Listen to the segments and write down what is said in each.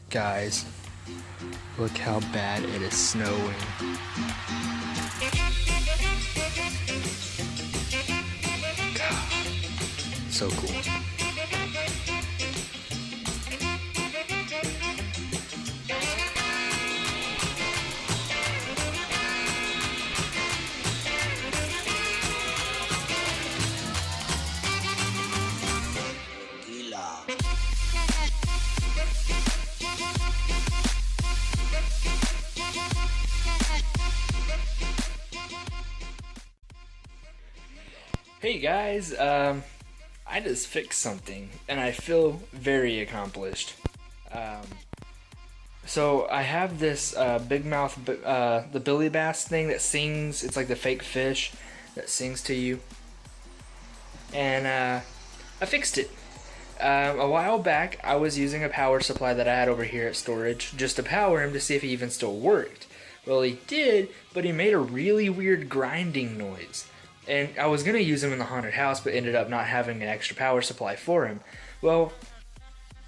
Guys, look how bad it is snowing. God, so cool. Hey guys, I just fixed something and I feel very accomplished. So I have this big mouth, the Billy Bass thing that sings. It's like the fake fish that sings to you. And I fixed it. A while back, I was using a power supply that I had over here at storage just to power him to see if he even still worked. Well, he did, but he made a really weird grinding noise. And I was going to use him in the haunted house, but ended up not having an extra power supply for him. Well,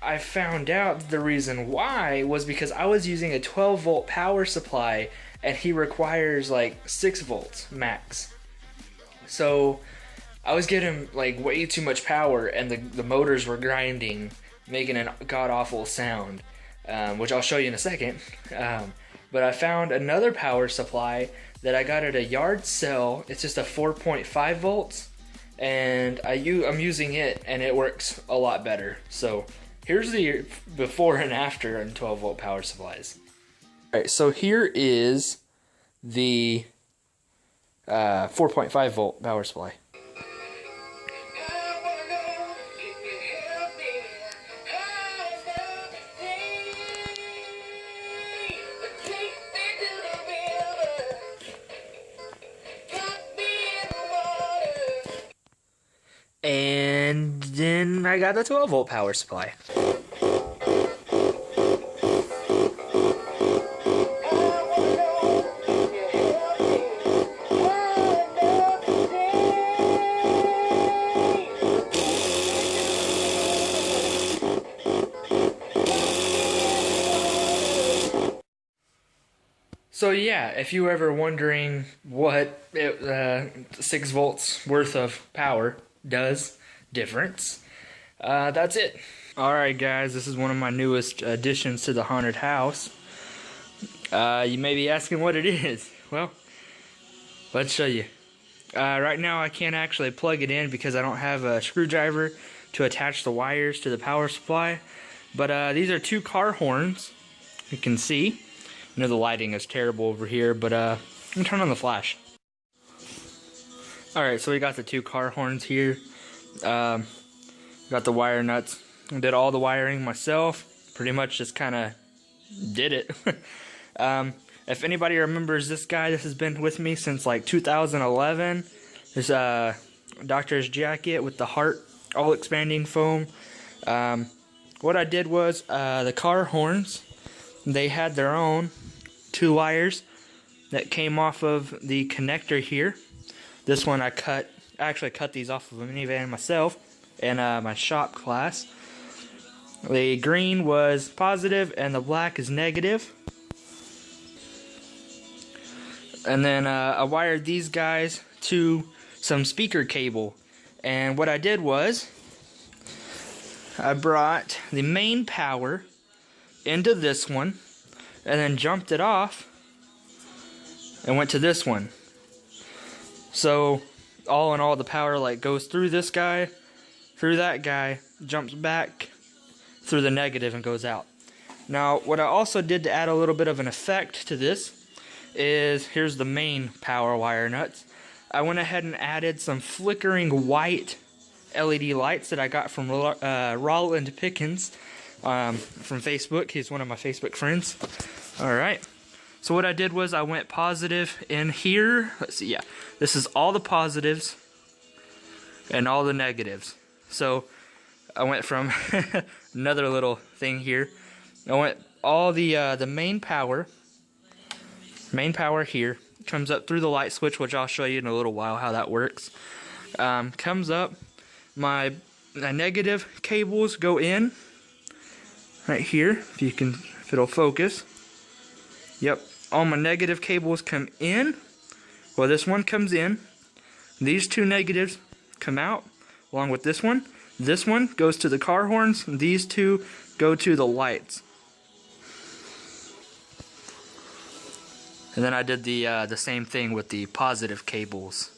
I found out the reason why was because I was using a 12-volt power supply, and he requires like 6 volts max. So I was getting like way too much power, and the motors were grinding, making a god-awful sound, which I'll show you in a second. But I found another power supply that I got at a yard sale. It's just a 4.5 volts, and I'm using it, and it works a lot better. So here's the before and after on 12-volt power supplies. All right, so here is the 4.5 volt power supply. And then I got the 12-volt power supply. So yeah, if you were ever wondering what 6 volts worth of power does difference, that's it. Alright guys, this is one of my newest additions to the haunted house. You may be asking what it is. Well, let's show you. Right now I can't actually plug it in because I don't have a screwdriver to attach the wires to the power supply, but these are 2 car horns. You can see. I know the lighting is terrible over here, but I'm gonna turn on the flash. Alright, so we got the 2 car horns here. Got the wire nuts. I did all the wiring myself. Pretty much just kind of did it. If anybody remembers this guy, this has been with me since like 2011. This doctor's jacket with the heart all expanding foam. What I did was the car horns, they had their own 2 wires that came off of the connector here. This one I actually cut these off of a minivan myself in my shop class. The green was positive and the black is negative. And then I wired these guys to some speaker cable. And what I did was I brought the main power into this one and then jumped it off and went to this one. So all in all, the power like goes through this guy, through that guy, jumps back through the negative and goes out. Now what I also did to add a little bit of an effect to this is, here's the main power wire nuts. I went ahead and added some flickering white LED lights that I got from Roland Pickens from Facebook. He's one of my Facebook friends. Alright, so what I did was I went positive in here. Let's see, yeah, this is all the positives and all the negatives. So I went from another little thing here. I went all the main power here comes up through the light switch, which I'll show you in a little while how that works. Comes up, my negative cables go in right here, if it'll focus. Yep, all my negative cables come in. Well, this one comes in. These two negatives come out along with this one. This one goes to the car horns. These two go to the lights. And then I did the same thing with the positive cables.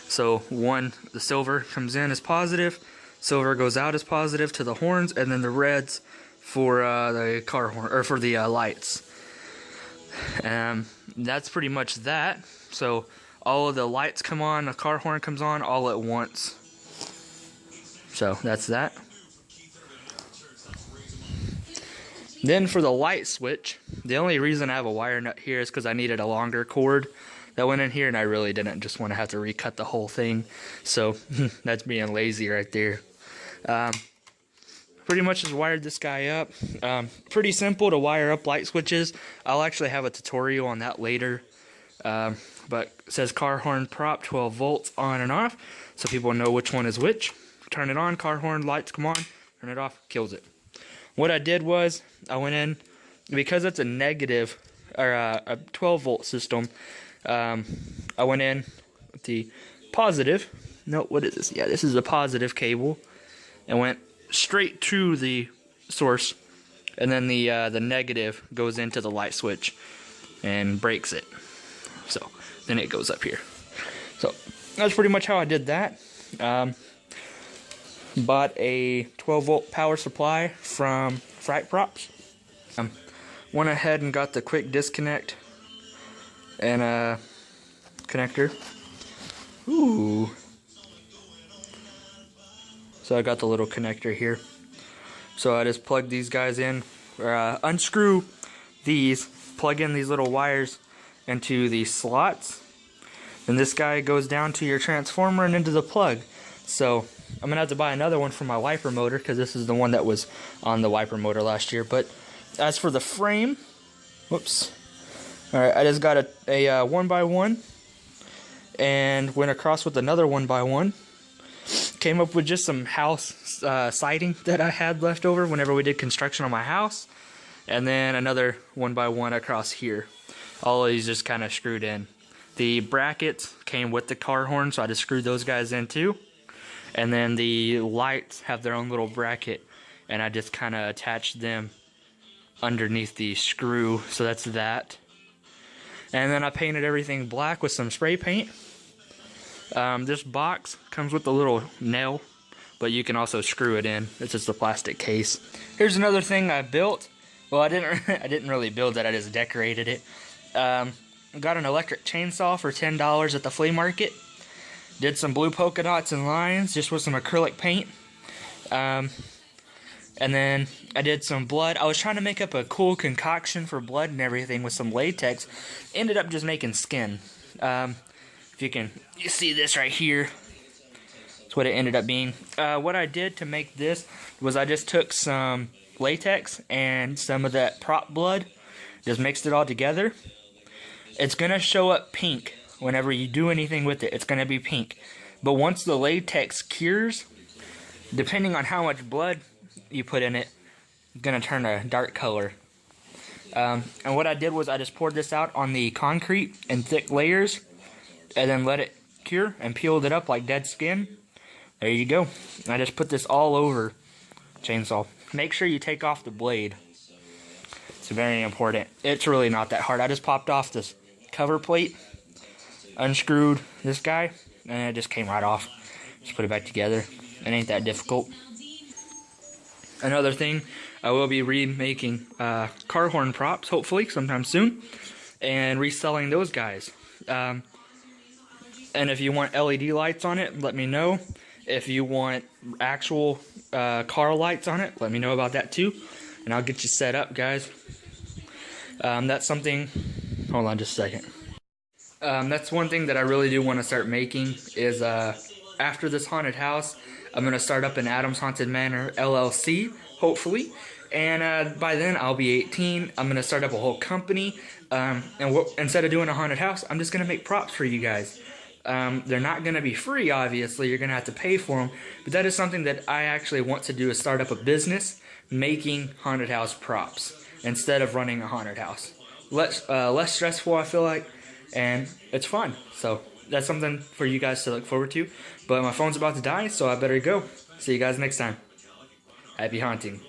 So the silver comes in as positive, silver goes out as positive to the horns, and then the reds for the car horn or for the lights. That's pretty much that. So all of the lights come on, the car horn comes on all at once. So that's that. Then for the light switch, the only reason I have a wire nut here is because I needed a longer cord that went in here, and I really didn't just want to have to recut the whole thing. So that's being lazy right there. Pretty much just wired this guy up. Pretty simple to wire up light switches. I'll actually have a tutorial on that later. But it says car horn prop 12 volts on and off, so people know which one is which. Turn it on, car horn, lights come on, turn it off, kills it. What I did was, I went in, because it's a negative, or a 12 volt system, I went in with the positive, no, what is this? Yeah, this is a positive cable, and went straight to the source, and then the negative goes into the light switch, and breaks it. So, then it goes up here. So, that's pretty much how I did that. Bought a 12 volt power supply from Frac Props. Went ahead and got the quick disconnect and a connector. Ooh. So I got the little connector here. So I just plug these guys in, or unscrew these, plug in these little wires into the slots. And this guy goes down to your transformer and into the plug. So I'm gonna have to buy another one for my wiper motor, because this is the one that was on the wiper motor last year. But as for the frame, whoops. Alright, I just got a 1x1 and went across with another 1x1. Came up with just some house siding that I had left over whenever we did construction on my house. And then another 1x1 across here. All of these just kind of screwed in. The brackets came with the car horn, so I just screwed those guys in too. And then the lights have their own little bracket, and I just kind of attached them underneath the screw, so that's that. And then I painted everything black with some spray paint. This box comes with a little nail, but you can also screw it in. It's just a plastic case. Here's another thing I built. Well, I didn't really build it, I just decorated it. Got an electric chainsaw for $10 at the flea market. Did some blue polka dots and lines just with some acrylic paint. And then I did some blood. I was trying to make up a cool concoction for blood and everything with some latex. Ended up just making skin. If you see this right here. That's what it ended up being. What I did to make this was I just took some latex and some of that prop blood. Just mixed it all together. It's going to show up pink. Whenever you do anything with it, it's going to be pink. But once the latex cures, depending on how much blood you put in it, it's going to turn a dark color. And what I did was I just poured this out on the concrete in thick layers, and then let it cure and peeled it up like dead skin. There you go. I just put this all over chainsaw. Make sure you take off the blade. It's very important. It's really not that hard. I just popped off this cover plate, unscrewed this guy, and it just came right off. Just put it back together. It ain't that difficult. Another thing, I will be remaking car horn props, hopefully, sometime soon, and reselling those guys. And if you want LED lights on it, let me know. If you want actual car lights on it, let me know about that too. And I'll get you set up, guys. That's something, hold on just a second. That's one thing that I really do want to start making is after this haunted house, I'm going to start up an Adam's Haunted Manor LLC, hopefully. And by then, I'll be 18. I'm going to start up a whole company. And instead of doing a haunted house, I'm just going to make props for you guys. They're not going to be free, obviously. You're going to have to pay for them. But that is something that I actually want to do, is start up a business making haunted house props instead of running a haunted house. Less stressful, I feel like, and it's fun. So that's something for you guys to look forward to. But my phone's about to die, so I better go. See you guys next time. Happy haunting.